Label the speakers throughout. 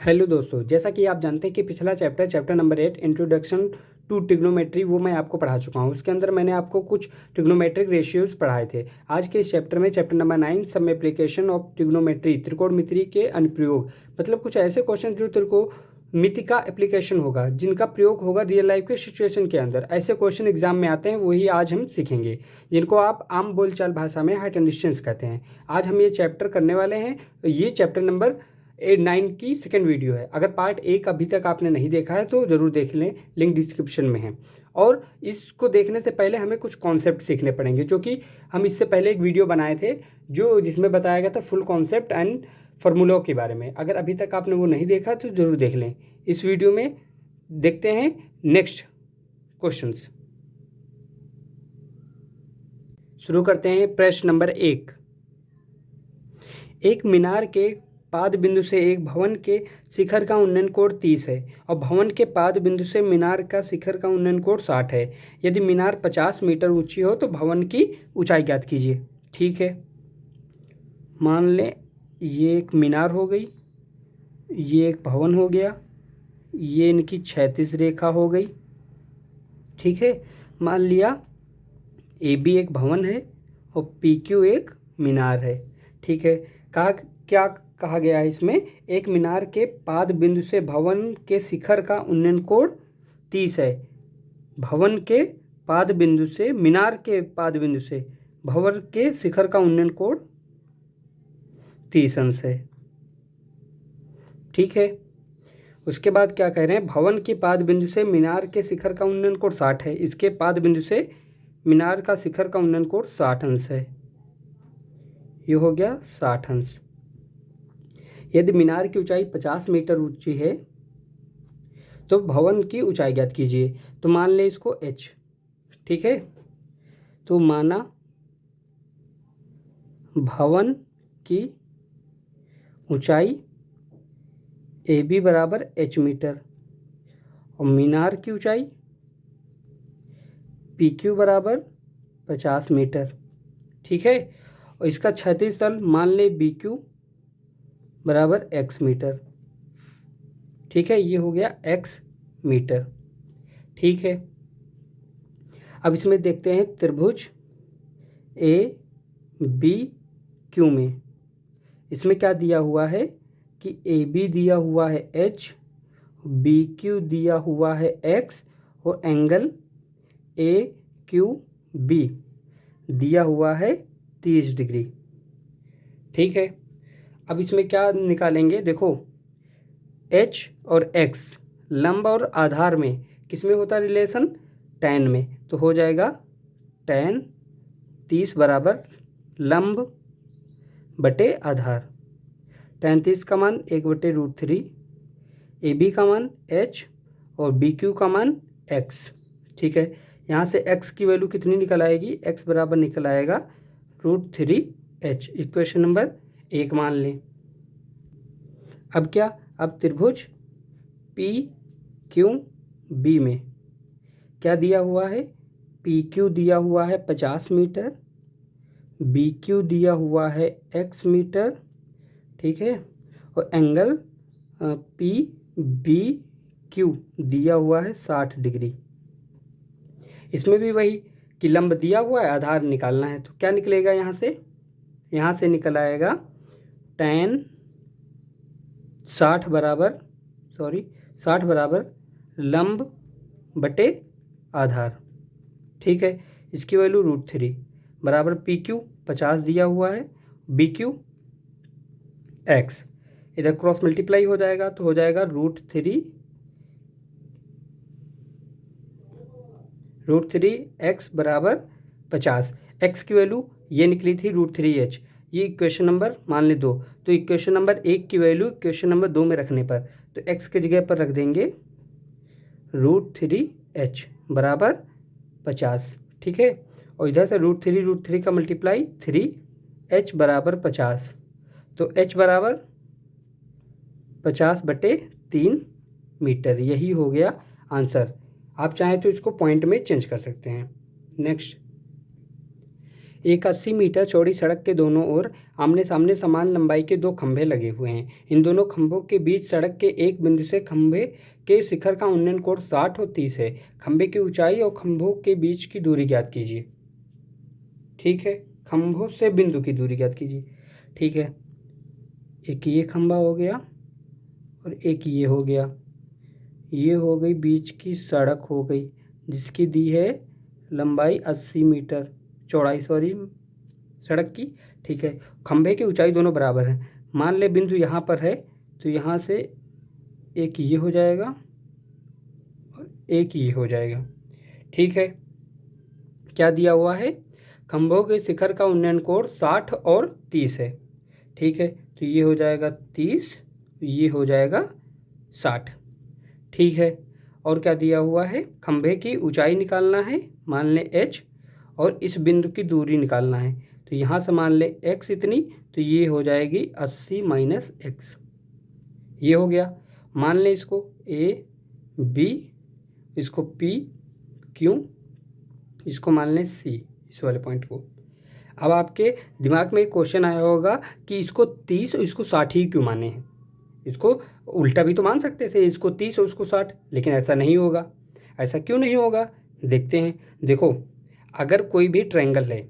Speaker 1: Hello दोस्तों, जैसा कि आप जानते हैं कि पिछला chapter number 8 introduction to trigonometry वो मैं आपको पढ़ा चुका हूँ। उसके अंदर मैंने आपको कुछ ट्रिग्नोमेट्रिक रेशियोज पढ़ाए थे। आज के इस चैप्टर में chapter number 9 some application of trigonometry, त्रिकोणमिति के अनुप्रयोग, मतलब कुछ ऐसे क्वेश्चन जो त्रिकोणमिति का एप्लीकेशन होगा, जिनका प्रयोग होगा रियल लाइफ के सिचुएशन के अंदर। ऐसे क्वेश्चन एग्जाम में आते हैं, वही आज हम सीखेंगे, जिनको आप आम बोलचाल भाषा में हाइट एंड डिस्टेंस कहते हैं। आज हम ये चैप्टर करने वाले हैं। ये चैप्टर नंबर 9 की सेकेंड वीडियो है। अगर पार्ट 1 अभी तक आपने नहीं देखा है तो ज़रूर देख लें, लिंक डिस्क्रिप्शन में है। और इसको देखने से पहले हमें कुछ कॉन्सेप्ट सीखने पड़ेंगे, जो कि हम इससे पहले एक वीडियो बनाए थे जिसमें बताया गया था फुल कॉन्सेप्ट एंड फार्मूलों के बारे में। अगर अभी तक आपने वो नहीं देखा तो ज़रूर देख लें। इस वीडियो में देखते हैं नेक्स्ट क्वेश्चंस। शुरू करते हैं। प्रश्न नंबर 1। एक मीनार के पाद बिंदु से एक भवन के शिखर का उन्नयन कोण 30 है और भवन के पाद बिंदु से मीनार का शिखर का उन्नयन कोण 60 है। यदि मीनार 50 मीटर ऊंची हो तो भवन की ऊंचाई ज्ञात कीजिए। ठीक है, मान लें ये एक मीनार हो गई, ये एक भवन हो गया, ये इनकी क्षैतिज रेखा हो गई। ठीक है, मान लिया ए बी एक भवन है और पी क्यू एक मीनार है। ठीक है, क्या कहा गया है इसमें? एक मीनार के पाद बिंदु से भवन के शिखर का उन्नयन कोण 30 है। भवन के पाद बिंदु से, मीनार के पाद बिंदु से भवन के शिखर का उन्नयन कोण 30 अंश है। ठीक है, उसके बाद क्या कह रहे हैं? भवन के पाद बिंदु से मीनार के शिखर का उन्नयन कोण 60 है। इसके पाद बिंदु से मीनार का शिखर का उन्नयन कोण 60 अंश है। ये हो गया 60 अंश। यदि मीनार की ऊंचाई 50 मीटर ऊंची है तो भवन की ऊंचाई ज्ञात कीजिए। तो मान लें इसको h। ठीक है, तो माना भवन की ऊंचाई ए बी बराबर h मीटर और मीनार की ऊंचाई पी क्यू बराबर 50 मीटर। ठीक है, और इसका क्षैतिज तल मान लें बी क्यू बराबर x मीटर। ठीक है, ये हो गया x मीटर। ठीक है, अब इसमें देखते हैं त्रिभुज ए बी क्यू में। इसमें क्या दिया हुआ है कि ए बी दिया हुआ है h, बी क्यू दिया हुआ है x और एंगल ए क्यू बी दिया हुआ है 30 डिग्री। ठीक है, अब इसमें क्या निकालेंगे? देखो, h और x लंब और आधार में किस में होता है रिलेशन? tan में। तो हो जाएगा tan 30 बराबर लंब बटे आधार। tan 30 का मान 1/√3, ए बी का मान h और बी क्यू का मान x। ठीक है, यहाँ से x की वैल्यू कितनी निकल आएगी? x बराबर निकल आएगा √3h। इक्वेशन नंबर 1 मान लें। अब क्या? अब त्रिभुज पी क्यू बी में क्या दिया हुआ है? पी क्यू दिया हुआ है 50 मीटर, बी क्यू दिया हुआ है x मीटर। ठीक है, और एंगल पी बी क्यू दिया हुआ है 60 डिग्री। इसमें भी वही कि लंब दिया हुआ है, आधार निकालना है। तो क्या निकलेगा यहाँ से? यहाँ से निकल आएगा tan 60 बराबर लंब बटे आधार। ठीक है, इसकी वैल्यू √3 बराबर पी क्यू 50 दिया हुआ है, बी क्यू x, इधर क्रॉस मल्टीप्लाई हो जाएगा तो हो जाएगा √3x बराबर 50। x की वैल्यू ये निकली थी √3h। ये इक्वेशन नंबर मान ले 2। तो इक्वेशन नंबर 1 की वैल्यू इक्वेशन नंबर 2 में रखने पर तो x की जगह पर रख देंगे √3h बराबर 50। ठीक है, और इधर से √3 का मल्टीप्लाई 3h बराबर 50। तो h बराबर 50/3 मीटर। यही हो गया आंसर। आप चाहें तो इसको पॉइंट में चेंज कर सकते हैं। नेक्स्ट, एक 80 मीटर चौड़ी सड़क के दोनों ओर आमने सामने समान लंबाई के 2 खंभे लगे हुए हैं। इन दोनों खंभों के बीच सड़क के एक बिंदु से खंभे के शिखर का उन्नयन कोण 60 और 30 है। खंभे की ऊंचाई और खंभों के बीच की दूरी ज्ञात कीजिए। ठीक है, खंभों से बिंदु की दूरी ज्ञात कीजिए। ठीक है, एक ये खंभा हो गया और एक ये हो गया। ये हो गई बीच की सड़क हो गई, जिसकी दी है लंबाई 80 मीटर, चौड़ाई सॉरी सड़क की। ठीक है, खंभे की ऊंचाई दोनों बराबर हैं। मान ले बिंदु यहाँ पर है, तो यहाँ से एक ये हो जाएगा और एक ये हो जाएगा। ठीक है, क्या दिया हुआ है? खंभों के शिखर का उन्नयन कोण 60 और 30 है। ठीक है, तो ये हो जाएगा 30, ये हो जाएगा 60। ठीक है, और क्या दिया हुआ है? खंभे की ऊंचाई निकालना है, मान लें h, और इस बिंदु की दूरी निकालना है। तो यहाँ से मान लें x इतनी, तो ये हो जाएगी 80 माइनस x। ये हो गया। मान लें इसको a b, इसको p q, इसको मान लें c, इस वाले पॉइंट को। अब आपके दिमाग में एक क्वेश्चन आया होगा कि इसको 30 और इसको 60 ही क्यों माने हैं। इसको उल्टा भी तो मान सकते थे, इसको 30 और उसको 60, लेकिन ऐसा नहीं होगा। ऐसा क्यों नहीं होगा, देखते हैं। देखो, अगर कोई भी ट्रायंगल है,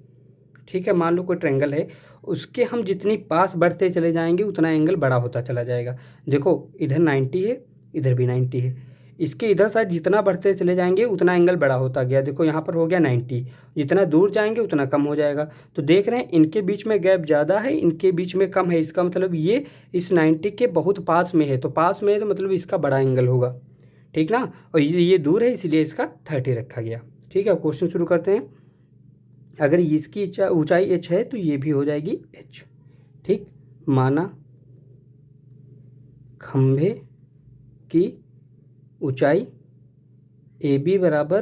Speaker 1: ठीक है, मान लो कोई ट्रायंगल है, उसके हम जितनी पास बढ़ते चले जाएंगे उतना एंगल बड़ा होता चला जाएगा। देखो, इधर 90 है, इधर भी 90 है। इसके इधर साइड जितना बढ़ते चले जाएंगे उतना एंगल बड़ा होता गया। देखो यहाँ पर हो गया 90, जितना दूर जाएंगे उतना कम हो जाएगा। तो देख रहे हैं इनके बीच में गैप ज़्यादा है, इनके बीच में कम है। इसका मतलब ये इस 90 के बहुत पास में है, तो पास में है तो मतलब इसका बड़ा एंगल होगा। ठीक ना, और ये दूर है इसलिए इसका 30 रखा गया। ठीक है, अब क्वेश्चन शुरू करते हैं। अगर इसकी ऊंचाई h है तो ये भी हो जाएगी h। ठीक, माना खंभे की ऊंचाई AB बराबर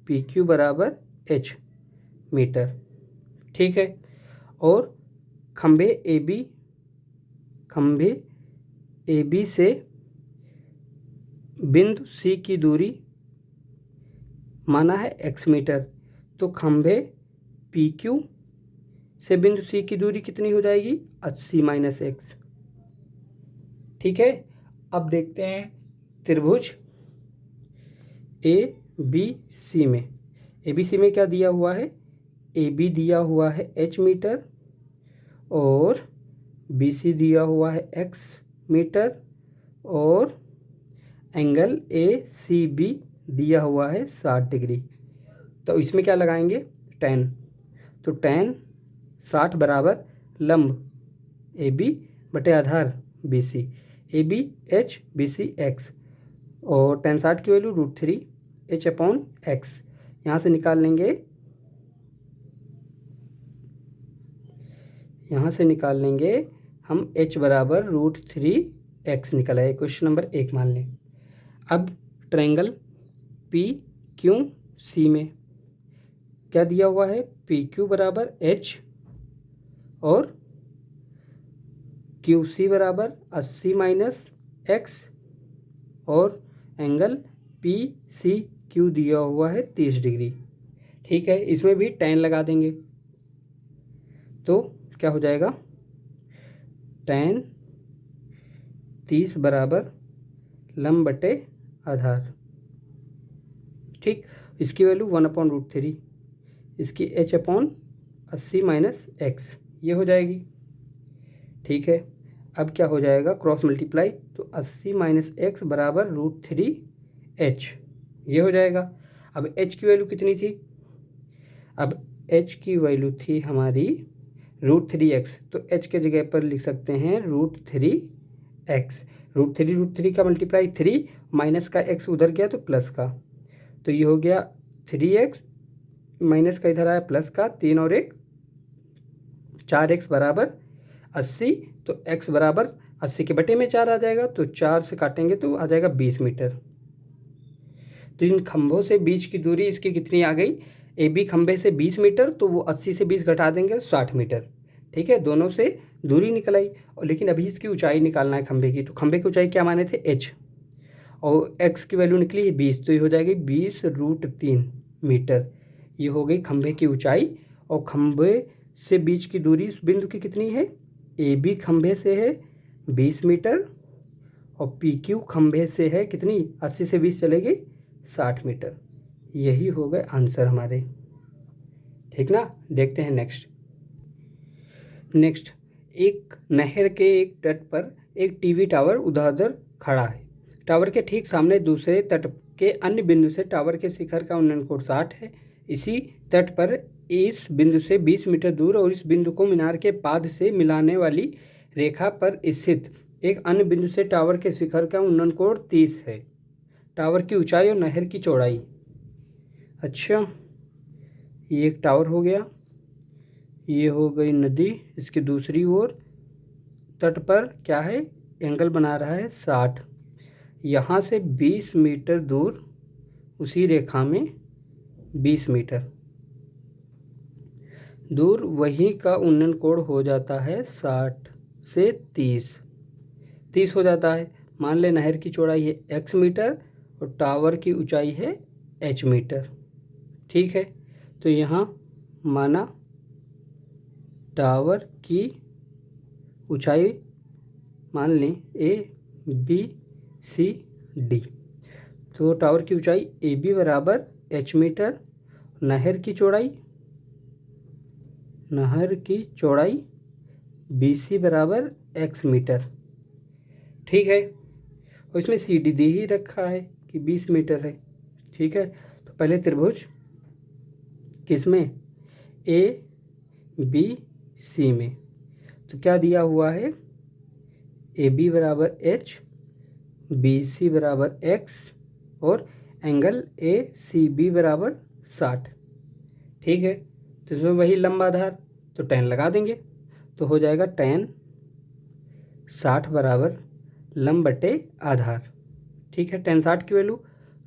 Speaker 1: PQ बराबर h मीटर। ठीक है, और खंभे AB से बिंदु C की दूरी माना है x मीटर। तो खंभे PQ से बिंदु C की दूरी कितनी हो जाएगी? 80 माइनस x। ठीक है, अब देखते हैं त्रिभुज ABC में। ABC में क्या दिया हुआ है? AB दिया हुआ है h मीटर और BC दिया हुआ है x मीटर और एंगल ACB दिया हुआ है 60 डिग्री। तो इसमें क्या लगाएंगे? tan। तो tan 60 बराबर लंब AB बटे आधार BC, AB h BC x, और tan 60 की वैल्यू √3 h अपॉन x। यहाँ से निकाल लेंगे, हम h बराबर √3 x निकला है। क्वेश्चन नंबर 1 मान लें। अब ट्रायंगल PQC में क्या दिया हुआ है? PQ बराबर h और QC बराबर 80 माइनस x और एंगल PCQ दिया हुआ है 30 डिग्री। ठीक है, इसमें भी tan लगा देंगे तो क्या हो जाएगा? tan 30 बराबर लंब बटे आधार। ठीक, इसकी वैल्यू 1/√3, इसकी h अपॉन 80 माइनस x, ये हो जाएगी। ठीक है, अब क्या हो जाएगा? क्रॉस मल्टीप्लाई, तो 80 माइनस x बराबर √3h, ये हो जाएगा। अब h की वैल्यू कितनी थी? अब h की वैल्यू थी हमारी √3x, तो h के जगह पर लिख सकते हैं √3x। √3 का मल्टीप्लाई 3, माइनस का x उधर गया तो प्लस का, तो ये हो गया 3x, माइनस का इधर आया प्लस का, 3 और 1 4x बराबर 80। तो x बराबर 80 के बटे में 4 आ जाएगा, तो 4 से काटेंगे तो आ जाएगा 20 मीटर। तो इन खंभों से बीच की दूरी इसकी कितनी आ गई? AB खंभे से 20 मीटर, तो वो 80 से 20 घटा देंगे 60 मीटर। ठीक है, दोनों से दूरी निकल आई, और लेकिन अभी इसकी ऊंचाई निकालना है खंभे की। तो खंभे की ऊंचाई क्या माने थे? h, और x की वैल्यू निकली 20, तो ये हो जाएगी 20 √3 मीटर। ये हो गई खंभे की ऊंचाई, और खंभे से बीच की दूरी इस बिंदु की कितनी है, ए बी खंभे से है 20 मीटर और पी क्यू खंभे से है कितनी, 80 से 20 चलेगी 60 मीटर। यही हो गए आंसर हमारे, ठीक ना। देखते हैं नेक्स्ट एक नहर के एक तट पर एक टीवी टावर उधर खड़ा है। टावर के ठीक सामने दूसरे तट के अन्य बिंदु से टावर के शिखर का उन्नयन कोण 60 है। इसी तट पर इस बिंदु से 20 मीटर दूर और इस बिंदु को मीनार के पाद से मिलाने वाली रेखा पर स्थित एक अन्य बिंदु से टावर के शिखर का उन्नयन कोण 30 है। टावर की ऊंचाई और नहर की चौड़ाई। अच्छा, ये एक टावर हो गया, ये हो गई नदी, इसकी दूसरी ओर तट पर क्या है, एंगल बना रहा है 60। यहाँ से 20 मीटर दूर उसी रेखा में 20 मीटर दूर वहीं का उन्नयन कोण हो जाता है 60 से 30 हो जाता है। मान ले नहर की चौड़ाई है x मीटर और टावर की ऊंचाई है h मीटर, ठीक है। तो यहाँ माना टावर की ऊंचाई मान लें ABCD, तो टावर की ऊंचाई AB बराबर h मीटर, नहर की चौड़ाई BC बराबर x मीटर, ठीक है। और इसमें CD दे ही रखा है कि 20 मीटर है, ठीक है। तो पहले त्रिभुज किसमें, ABC में, तो क्या दिया हुआ है, AB बराबर H, BC बराबर X और एंगल ACB बराबर 60, ठीक है। तो इसमें वही लंबा आधार, तो tan लगा देंगे तो हो जाएगा tan 60 बराबर लंब बटे आधार, ठीक है। tan 60 की वैल्यू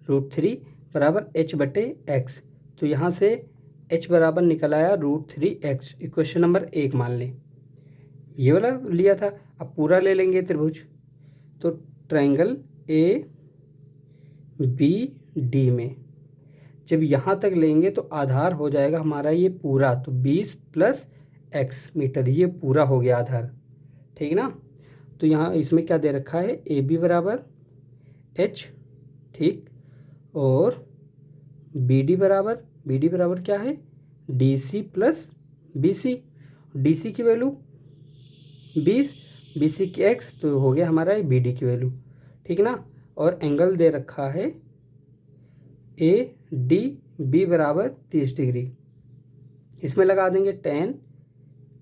Speaker 1: √3 बराबर h बटे x, तो यहाँ से h बराबर निकल आया √3x। इक्वेशन नंबर 1 मान लें, ये वाला लिया था, अब पूरा ले लेंगे त्रिभुज। तो ट्रायंगल ABD में जब यहाँ तक लेंगे तो आधार हो जाएगा हमारा ये पूरा, तो 20 + x मीटर, ये पूरा हो गया आधार, ठीक ना। तो यहाँ इसमें क्या दे रखा है, AB बराबर h, ठीक, और BD बराबर क्या है, DC + BC, DC की वैल्यू 20, BC की x, तो हो गया हमारा BD की वैल्यू, ठीक ना। और एंगल दे रखा है ADB बराबर 30 डिग्री, इसमें लगा देंगे tan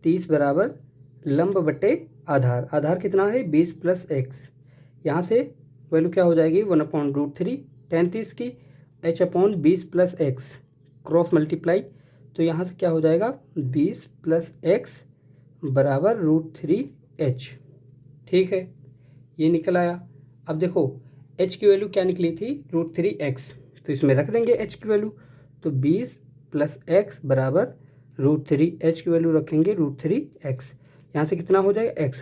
Speaker 1: 30 बराबर लंब बटे आधार, आधार कितना है 20 + x, यहाँ से वैल्यू क्या हो जाएगी 1/√3 tan 30 की, h/20 + x क्रॉस मल्टीप्लाई, तो यहाँ से क्या हो जाएगा 20 + x बराबर √3h, ठीक है, ये निकल आया। अब देखो h की वैल्यू क्या निकली थी √3x, तो इसमें रख देंगे h की वैल्यू, तो 20 + x बराबर √3h की वैल्यू रखेंगे √3x, यहाँ से कितना हो जाएगा x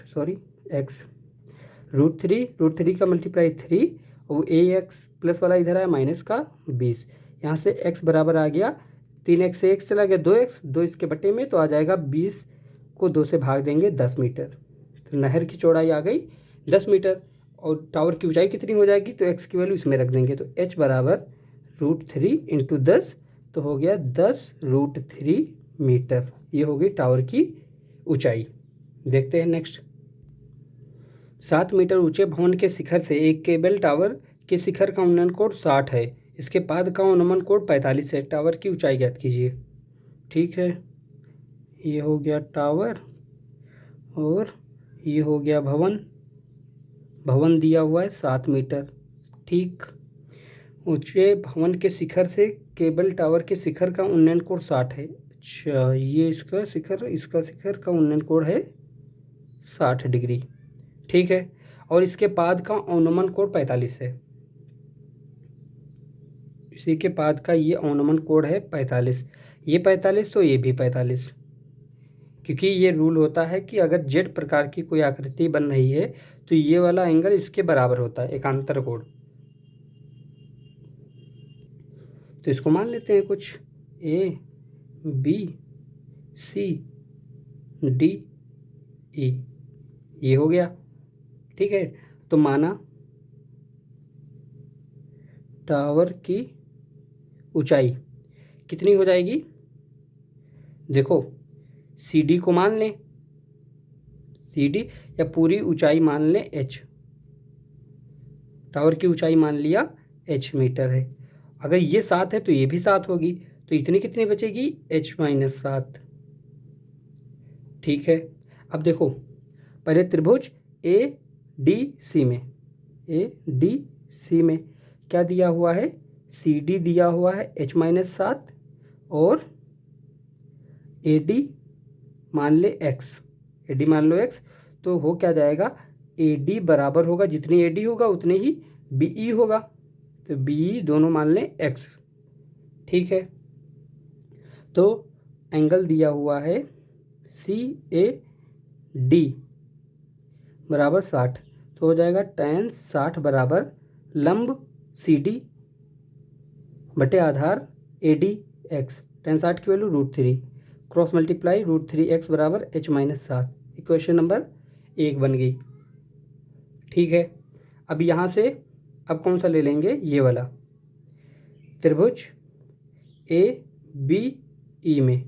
Speaker 1: √3 का मल्टीप्लाई 3 और ax प्लस वाला इधर आया माइनस का 20, यहाँ से x बराबर आ गया 3x से x चला गया 2x, 2 इसके बटे में, तो आ जाएगा 20 को 2 से भाग देंगे 10 मीटर, तो नहर की चौड़ाई आ गई 10 मीटर और टावर की ऊंचाई कितनी हो जाएगी, तो x की वैल्यू इसमें रख देंगे, तो h बराबर √3 × 10, तो हो गया 10√3 मीटर, ये होगी टावर की ऊंचाई। देखते हैं नेक्स्ट। 7 मीटर ऊंचे भवन के शिखर से एक केबल टावर के शिखर का उन्नयन कोण 60 है, इसके पाद का अनुमान कोण 45 है, टावर की ऊंचाई ज्ञात कीजिए, ठीक है। ये हो गया टावर और ये हो गया भवन दिया हुआ है 7 मीटर, ठीक। ऊंचे भवन के शिखर से केबल टावर के शिखर का उन्नयन कोण 60 है। अच्छा, ये इसका शिखर का उन्नयन कोण है 60 डिग्री, ठीक है, और इसके पाद का अनुमान कोण 45 है, इसी के पाद का ये अनुमान कोण है 45, ये 45 तो ये भी 45, क्योंकि ये रूल होता है कि अगर जेड प्रकार की कोई आकृति बन रही है तो ये वाला एंगल इसके बराबर होता है, एकांतर कोण। तो इसको मान लेते हैं कुछ A B C D E, ये हो गया। ठीक है, तो माना टावर की ऊंचाई कितनी हो जाएगी, देखो सी डी को मान लें, सी डी या पूरी ऊंचाई मान लें एच, टावर की ऊंचाई मान लिया एच मीटर है। अगर ये 7 है तो ये भी 7 होगी, तो इतनी कितनी बचेगी, h-7। ठीक है, अब देखो पहले त्रिभुज ए डी सी में, ए डी सी में क्या दिया हुआ है, सी डी दिया हुआ है h-7 और ए डी मान ले x, ए डी मान लो x, तो हो क्या जाएगा, ए डी बराबर होगा, जितनी ए डी होगा उतने ही बी ई होगा, तो बी ई दोनों मान लें x। ठीक है, तो एंगल दिया हुआ है सी ए डी बराबर 60, तो हो जाएगा tan 60 बराबर लंब सी डी बटे आधार ए डी एक्स, tan 60 की वैल्यू √3 क्रॉस मल्टीप्लाई √3x बराबर h-7, इक्वेशन नंबर 1 बन गई। ठीक है, अब यहाँ से अब कौन सा ले लेंगे, ये वाला त्रिभुज ए बी ई में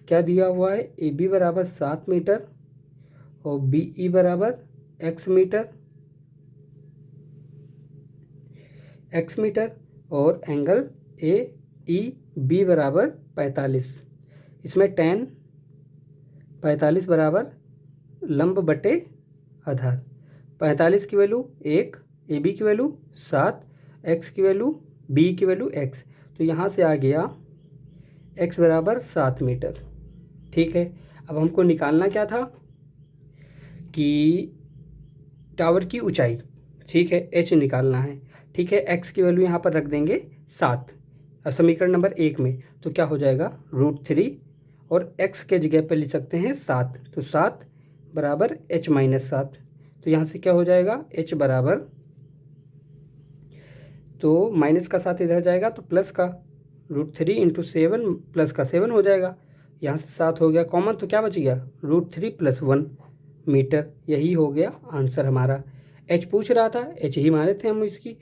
Speaker 1: क्या दिया हुआ है, ए बी बराबर 7 मीटर और बी ई बराबर x मीटर, x मीटर, और एंगल ए ई बी बराबर 45, इसमें tan 45 बराबर लंब बटे आधार, 45 की वैल्यू 1, ए बी की वैल्यू 7, x की वैल्यू बी की वैल्यू x, तो यहाँ से आ गया x बराबर 7 मीटर। ठीक है, अब हमको निकालना क्या था कि टावर की ऊंचाई, ठीक है, h निकालना है। ठीक है, x की वैल्यू यहाँ पर रख देंगे 7, अब समीकरण नंबर 1 में, तो क्या हो जाएगा √3 और x के जगह पर लिख सकते हैं 7, तो 7 बराबर h-7, तो यहाँ से क्या हो जाएगा, h बराबर, तो माइनस का 7 इधर जाएगा तो प्लस का √3 × 7 प्लस का 7 हो जाएगा, यहाँ से 7 हो गया कॉमन, तो क्या बच गया √3 + 1 मीटर, यही हो गया आंसर हमारा। h पूछ रहा था, h ही माने थे हम इसकी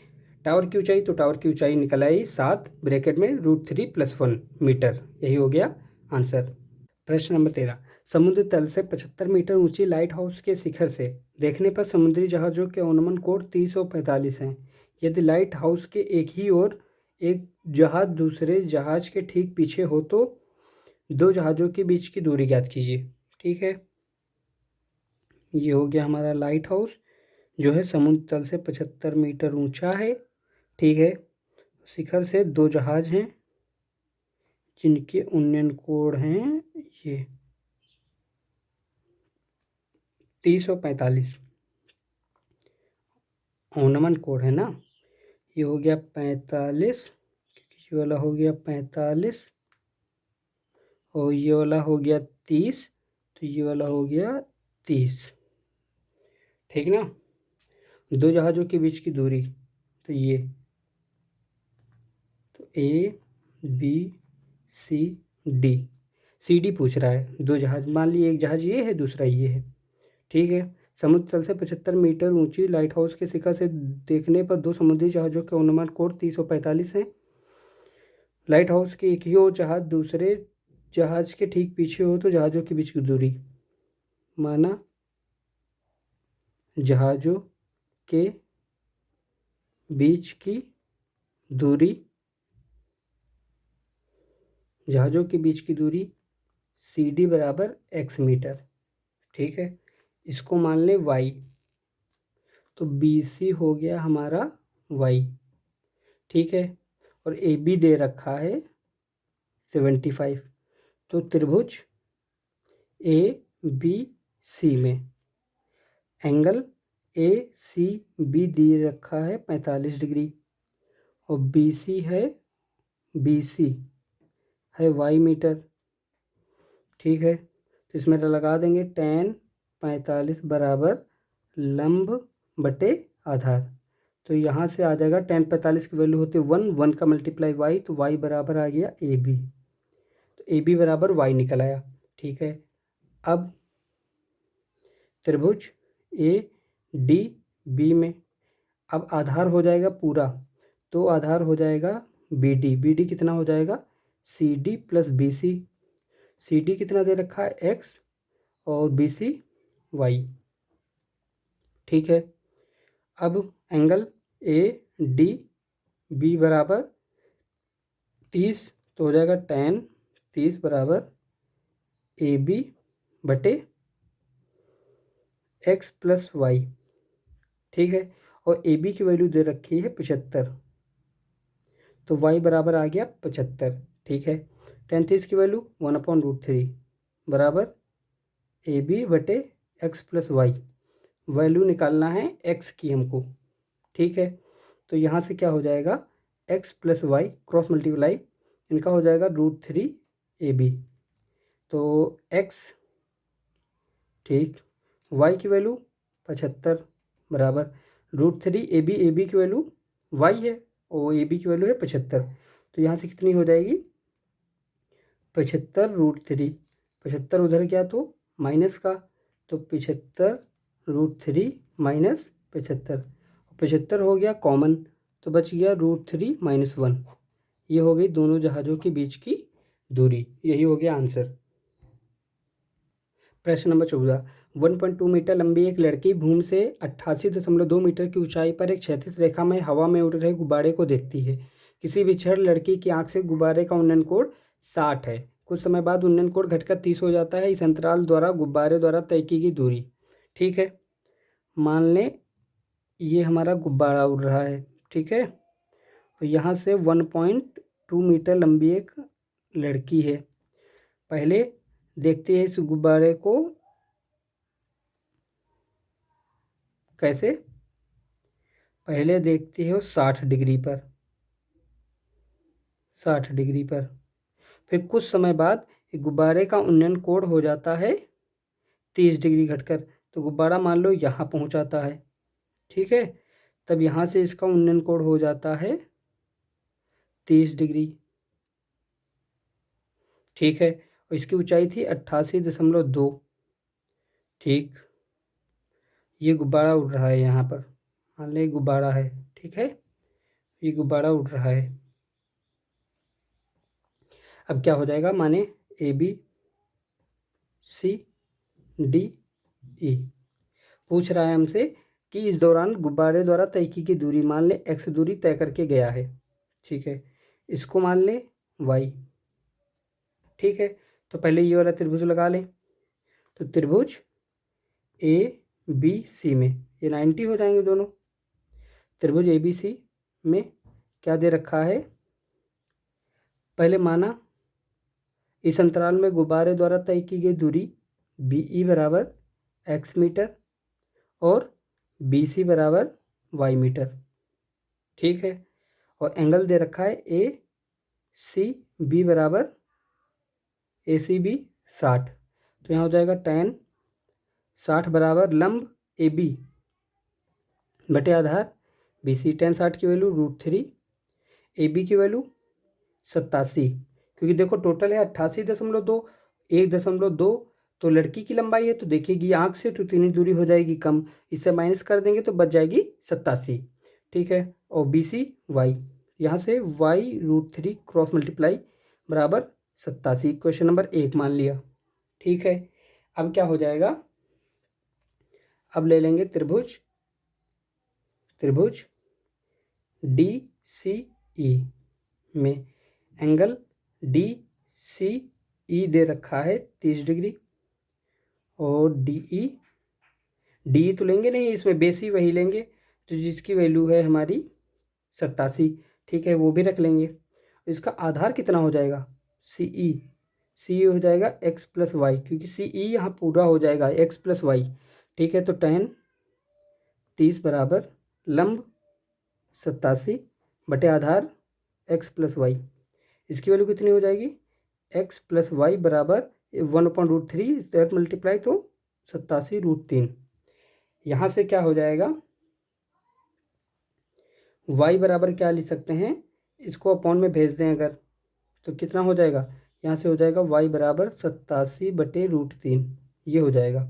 Speaker 1: टावर की ऊंचाई, तो टावर की ऊंचाई निकल आई 7 ब्रैकेट में √3 + 1 मीटर, यही हो गया आंसर। प्रश्न नंबर 13, समुद्र तल से 75 मीटर ऊंची लाइट हाउस के शिखर से देखने पर समुद्री जहाज़ों के अनुमान कोण 30 और 45 हैं। यदि लाइट हाउस के एक ही ओर एक जहाज़ दूसरे जहाज़ के ठीक पीछे हो तो दो जहाज़ों के बीच की दूरी ज्ञात कीजिए। ठीक है, ये हो गया हमारा लाइट हाउस जो है समुद्र तल से 75 मीटर ऊंचा है। ठीक है, शिखर से दो जहाज़ हैं जिनके उन्नयन कोण हैं ये 30 और 45, उन्नयन कोण है ना, ये हो गया 45, ये वाला हो गया 45 और ये वाला हो गया 30, तो ये वाला हो गया 30। ठीक ना, दो जहाज़ों के बीच की दूरी, तो ये, तो A B C D, C D पूछ रहा है, दो जहाज़ मान लिए, एक जहाज़ ये है दूसरा ये है। ठीक है, समुद्र तल से 75 मीटर ऊंची लाइट हाउस के शिखर से देखने पर दो समुद्री जहाज़ों के अनुमान कोण 30 और 45 हैं। लाइट हाउस के एक ही ओर जहाज़ दूसरे जहाज़ के ठीक पीछे हो तो जहाज़ों के बीच की दूरी, माना जहाज़ों के बीच की दूरी, जहाज़ों के बीच की दूरी सी डी बराबर x मीटर। ठीक है, इसको मान लें y, तो बी सी हो गया हमारा y। ठीक है, और ए बी दे रखा है 75, तो त्रिभुज ए बी सी में एंगल ए सी बी दे रखा है 45 डिग्री और बी सी है, बी सी है y मीटर। ठीक है, तो इसमें लगा देंगे tan 45 बराबर लंब बटे आधार, तो यहाँ से आ जाएगा tan 45 की वैल्यू होती है 1 का मल्टीप्लाई y, तो y बराबर आ गया ए बी, तो ए बी बराबर y निकल आया। ठीक है, अब त्रिभुज ए डी बी में अब आधार हो जाएगा पूरा, तो आधार हो जाएगा बी डी कितना हो जाएगा C D plus B C D कितना दे रखा है एक्स और बी सी वाई। ठीक है, अब एंगल ए डी बी बराबर 30, तो हो जाएगा tan 30 बराबर ए बी बटे एक्स प्लस वाई। ठीक है, और ए बी की वैल्यू दे रखी है 75, तो y बराबर आ गया 75। ठीक है, tan 30 की वैल्यू 1/√3 बराबर ए बी बटे एक्स प्लस वाई। वैल्यू निकालना है x की हमको। ठीक है, तो यहाँ से क्या हो जाएगा x plus y cross multiply इनका हो जाएगा √3 ए बी, तो x ठीक y की वैल्यू 75 बराबर √3 ए बी की वैल्यू y है और ए बी की वैल्यू है 75, तो यहाँ से कितनी हो जाएगी 75√3। 75 उधर क्या तो माइनस का, तो 75√3 माइनस 75, 75 हो गया कॉमन, तो बच गया √3 - 1। ये हो गई दोनों जहाज़ों के बीच की दूरी, यही हो गया आंसर। प्रश्न नंबर 14, 1.2 मीटर लंबी एक लड़की भूमि से 88.2 मीटर की ऊंचाई पर एक क्षैतिज रेखा में हवा में उड़ रहे गुब्बारे को देखती है। किसी विक्षण लड़की की आंख से गुब्बारे का उन्नयन कोण 60 है। कुछ समय बाद उन्नयन कोण घटकर 30 हो जाता है। इस अंतराल द्वारा गुब्बारे द्वारा तय की गई दूरी। ठीक है, मान लें ये हमारा गुब्बारा उड़ रहा है। ठीक है, तो यहाँ से 1.2 मीटर लंबी एक लड़की है। पहले देखते हैं इस गुब्बारे को कैसे, पहले देखते हो 60 डिग्री पर, 60 डिग्री पर, फिर कुछ समय बाद गुब्बारे का उन्नयन कोण हो जाता है 30 डिग्री घटकर, तो गुब्बारा मान लो यहाँ पहुँचाता है। ठीक है, तब यहाँ से इसका उन्नयन कोण हो जाता है 30 डिग्री। ठीक है, और इसकी ऊंचाई थी 88.2। ठीक, ये गुब्बारा उड़ रहा है यहाँ पर, मान लें गुब्बारा है। ठीक है, ये गुब्बारा उड़ रहा है। अब क्या हो जाएगा, माने ए बी सी डी ई। पूछ रहा है हमसे कि इस दौरान गुब्बारे द्वारा तय की गई दूरी, मान लें x दूरी तय करके गया है। ठीक है, इसको मान लें y। ठीक है, तो पहले ये वाला त्रिभुज लगा लें, तो त्रिभुज ए बी सी में ये 90 हो जाएंगे दोनों। त्रिभुज ए बी सी में क्या दे रखा है, पहले माना इस अंतराल में गुब्बारे द्वारा तय की गई दूरी बी ई बराबर x मीटर और बी सी बराबर y मीटर। ठीक है, और एंगल दे रखा है ए सी बी बराबर ए सी बी 60, तो यहाँ हो जाएगा tan 60 बराबर लंब ए बी बटे आधार बी सी। tan 60 की वैल्यू √3, ए बी की वैल्यू 87, क्योंकि देखो टोटल है 88.2, 1.2 तो लड़की की लंबाई है, तो देखेगी आँख से तो इतनी दूरी हो जाएगी कम, इससे माइनस कर देंगे तो बच जाएगी 87। ठीक है, और बी सी वाई, यहाँ से वाई √3 क्रॉस मल्टीप्लाई बराबर 87। क्वेश्चन नंबर 1 मान लिया। ठीक है, अब क्या हो जाएगा, अब ले लेंगे त्रिभुज डी सी ई में एंगल डी सी ई दे रखा है 30 डिग्री, और डी तो लेंगे नहीं, इसमें बेसी वही लेंगे तो जिसकी वैल्यू है हमारी 87। ठीक है, वो भी रख लेंगे। इसका आधार कितना हो जाएगा, सी हो जाएगा x प्लस वाई, क्योंकि सी ई यहाँ पूरा हो जाएगा x प्लस वाई। ठीक है, तो tan 30 बराबर लंब 87 बटे आधार x प्लस वाई। इसकी वैल्यू कितनी हो जाएगी, x प्लस वाई बराबर 1/√3 दैट मल्टीप्लाई, तो 87√3। यहाँ से क्या हो जाएगा, y बराबर क्या लिख सकते हैं, इसको अपॉन में भेज दें अगर, तो कितना हो जाएगा, यहाँ से हो जाएगा y बराबर 87/√3। ये हो जाएगा।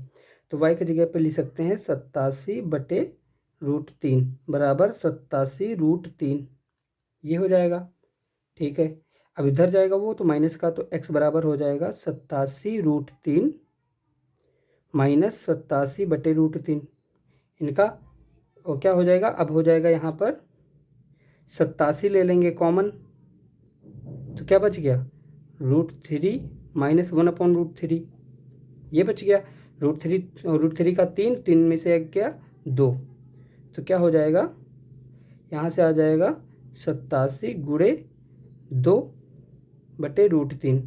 Speaker 1: तो y की जगह पे लिख सकते हैं 87/√3 बराबर 87√3, ये हो जाएगा। ठीक है, अब इधर जाएगा वो तो माइनस का, तो x बराबर हो जाएगा 87√3 माइनस 87/√3। इनका और क्या हो जाएगा, अब हो जाएगा यहाँ पर 87 ले लेंगे कॉमन, तो क्या बच गया √3 माइनस 1/√3, ये बच गया। √3 का 3 में से एक गया 2, तो क्या हो जाएगा, यहाँ से आ जाएगा 87 गुणे 2/√3।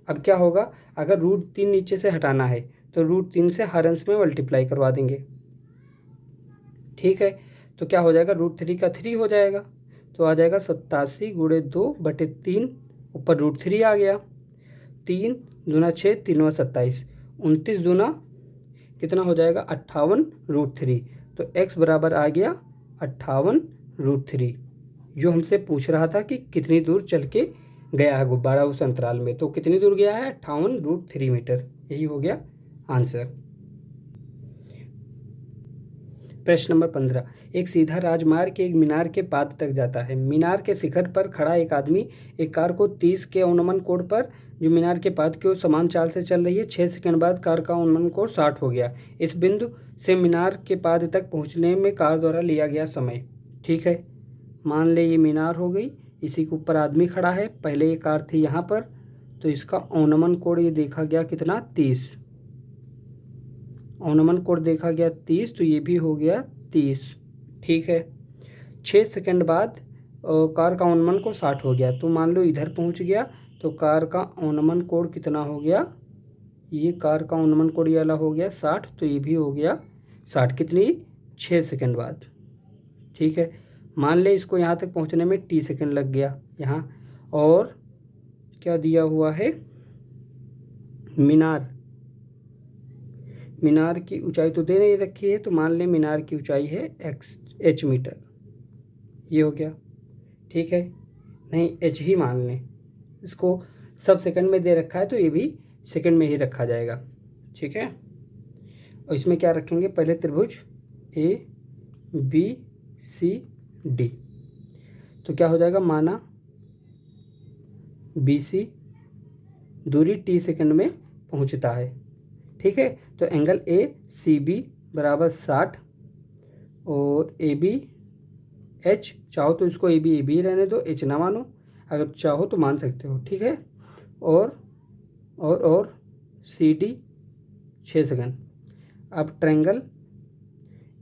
Speaker 1: अब क्या होगा, अगर √3 नीचे से हटाना है तो √3 से हर अंश में मल्टीप्लाई करवा देंगे। ठीक है, तो क्या हो जाएगा, √3 का 3 हो जाएगा, तो आ जाएगा 87 गुणे 2/3, ऊपर √3 आ गया, 3 दूना 6, 3 27, 29 दूना कितना हो जाएगा 58√3, तो x बराबर आ गया 58√3, जो हमसे पूछ रहा था कि कितनी दूर चल के गया है गुब्बारा उस अंतराल में, तो कितनी दूर गया है 58√3 मीटर, यही हो गया आंसर। प्रश्न नंबर 15, एक सीधा राजमार्ग एक मीनार के पाद तक जाता है। मीनार के शिखर पर खड़ा एक आदमी एक कार को 30 के अनुमान कोण पर जो मीनार के पाद की ओर समान चाल से चल रही है। 6 सेकंड बाद कार का अनुमान कोण 60 हो गया। इस बिंदु से मीनार के पाद तक पहुंचने में कार द्वारा लिया गया समय। ठीक है, मान ले ये मीनार हो गई, इसी के ऊपर आदमी खड़ा है, पहले ये कार थी यहाँ पर, तो इसका अनुमान कोण ये देखा गया कितना 30, अनुमान कोण देखा गया 30, तो ये भी हो गया 30। ठीक है, 6 सेकंड बाद कार का अनुमान कोण 60 हो गया, तो मान लो इधर पहुंच गया, तो कार का अनुमान कोण कितना हो गया, ये कार का अनुमान कोण ये वाला हो गया 60, तो ये भी हो गया 60, कितनी 6 सेकंड बाद। ठीक है, मान ले इसको यहाँ तक पहुँचने में t सेकंड लग गया यहाँ, और क्या दिया हुआ है, मीनार की ऊंचाई तो दे नहीं रखी है, तो मान लें मीनार की ऊंचाई है h मीटर, ये हो गया। ठीक है, नहीं h ही मान लें, इसको सब सेकंड में दे रखा है तो ये भी सेकंड में ही रखा जाएगा। ठीक है, और इसमें क्या रखेंगे, पहले त्रिभुज ABCD, तो क्या हो जाएगा, माना BC दूरी t सेकंड में पहुंचता है। ठीक है, तो एंगल ACB बराबर 60 और ABH, चाहो तो इसको AB रहने दो, H ना मानो, अगर चाहो तो मान सकते हो। ठीक है, और CD 6 सेकंड। अब ट्रायंगल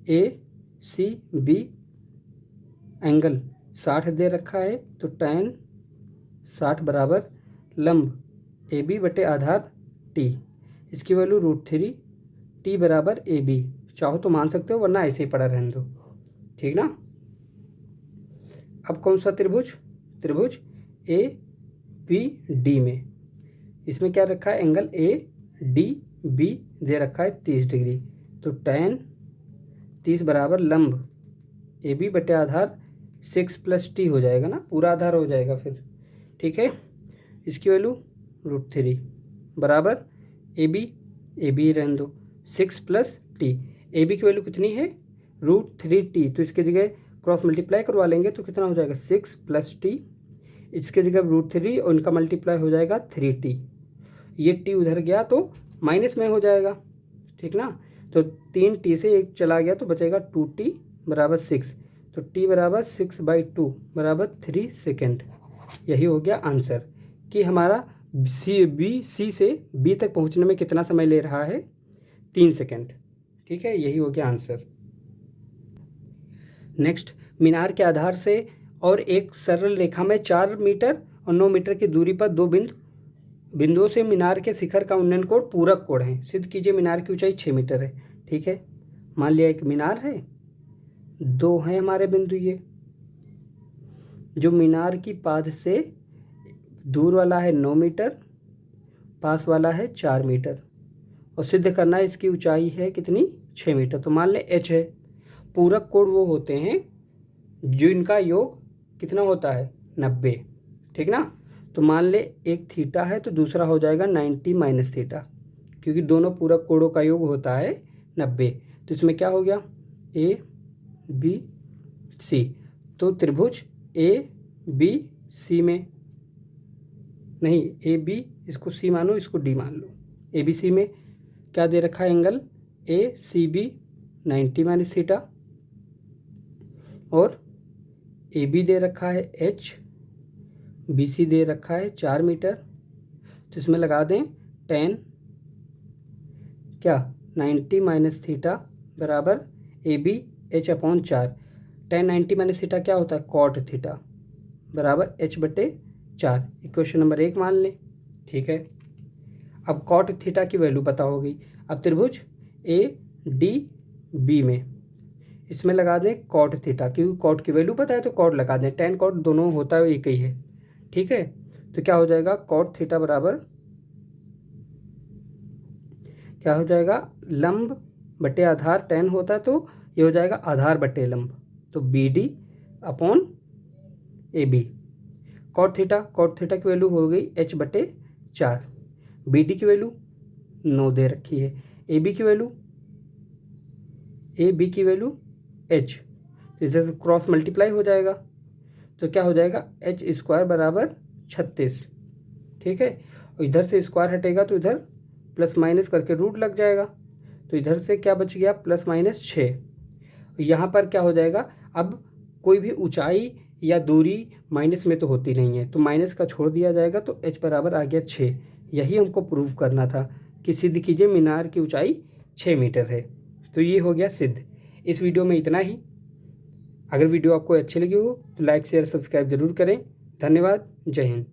Speaker 1: ACB एंगल 60 दे रखा है, तो tan 60 बराबर लंब AB बटे आधार T, इसकी वैल्यू √3, T बराबर AB, चाहो तो मान सकते हो वरना ऐसे ही पड़ा रहने दो। ठीक ना, अब कौन सा त्रिभुज ABD में, इसमें क्या रखा है, एंगल ADB दे रखा है 30 डिग्री, तो tan 30 बराबर लंब AB बटे आधार 6 + T हो जाएगा ना, पूरा आधार हो जाएगा फिर। ठीक है, इसकी वैल्यू √3 बराबर AB रहने दो 6 + T, AB की वैल्यू कितनी है √3T, तो इसके जगह क्रॉस मल्टीप्लाई करवा लेंगे तो कितना हो जाएगा 6 + T, इसके जगह √3 और इनका मल्टीप्लाई हो जाएगा 3T, ये T उधर गया तो माइनस में हो जाएगा। ठीक ना, तो 3T से 1 चला गया तो बचेगा 2T बराबर 6, तो T बराबर 6/2 बराबर 3 सेकेंड। यही हो गया आंसर कि हमारा C से B तक पहुंचने में कितना समय ले रहा है, 3 सेकेंड। ठीक है, यही हो गया आंसर। नेक्स्ट, मीनार के आधार से और एक सरल रेखा में 4 मीटर और 9 मीटर की दूरी पर दो बिंदुओं से मीनार के शिखर का उन्नयन कोण पूरक कोण है। सिद्ध कीजिए मीनार की ऊंचाई 6 मीटर है। ठीक है, मान लिया एक मीनार है, दो हैं हमारे बिंदु, ये जो मीनार की पाद से दूर वाला है 9 मीटर, पास वाला है 4 मीटर, और सिद्ध करना है इसकी ऊंचाई है कितनी 6 मीटर, तो मान ले h है। पूरक कोण वो होते हैं जो इनका योग कितना होता है 90। ठीक ना, तो मान ले एक थीटा है तो दूसरा हो जाएगा 90 - थीटा, क्योंकि दोनों पूरक कोणों का योग होता है 90। तो इसमें क्या हो गया, ए बी सी। तो त्रिभुज ए बी सी में, नहीं ए बी इसको सी मानो, इसको डी मान लो। ए बी सी में क्या दे रखा है एंगल, ए सी बी 90 माइनस थीटा, और ए बी दे रखा है एच, बी सी दे रखा है 4 मीटर। तो इसमें लगा दें टेन क्या 90 माइनस थीटा बराबर A B H upon 4। Tan 90 minus theta क्या होता है, कॉट थीटा बराबर एच बटे 4। इक्वेशन नंबर 1 मान लें। ठीक है, अब कॉट थीटा की वैल्यू पता हो गई। अब त्रिभुज ए डी बी में इसमें लगा दें कॉट थीटा, क्योंकि कॉट की वैल्यू पता है तो कॉट लगा दें। टेन कॉट दोनों होता है एक ही है। ठीक है, तो क्या हो जाएगा, कॉट थीटा बराबर क्या हो जाएगा, लंब बटे आधार। टेन होता है तो ये हो जाएगा आधार बटे लंब, तो B D upon A B. Cot theta की वैल्यू हो गई एच बटे 4। बी डी की वैल्यू 9 दे रखी है। ए बी की वैल्यू एच, इधर से क्रॉस मल्टीप्लाई हो जाएगा तो क्या हो जाएगा, एच स्क्वायर बराबर 36। ठीक है, और इधर से स्क्वायर हटेगा तो इधर प्लस माइनस करके रूट लग जाएगा, तो इधर से क्या बच गया, प्लस माइनस 6। यहाँ पर क्या हो जाएगा, अब कोई भी ऊंचाई या दूरी माइनस में तो होती नहीं है, तो माइनस का छोड़ दिया जाएगा, तो एच बराबर आ गया 6। यही हमको प्रूव करना था कि सिद्ध कीजिए मीनार की ऊंचाई 6 मीटर है। तो ये हो गया सिद्ध। इस वीडियो में इतना ही। अगर वीडियो आपको अच्छी लगी हो तो लाइक शेयर सब्सक्राइब जरूर करें। धन्यवाद। जय हिंद।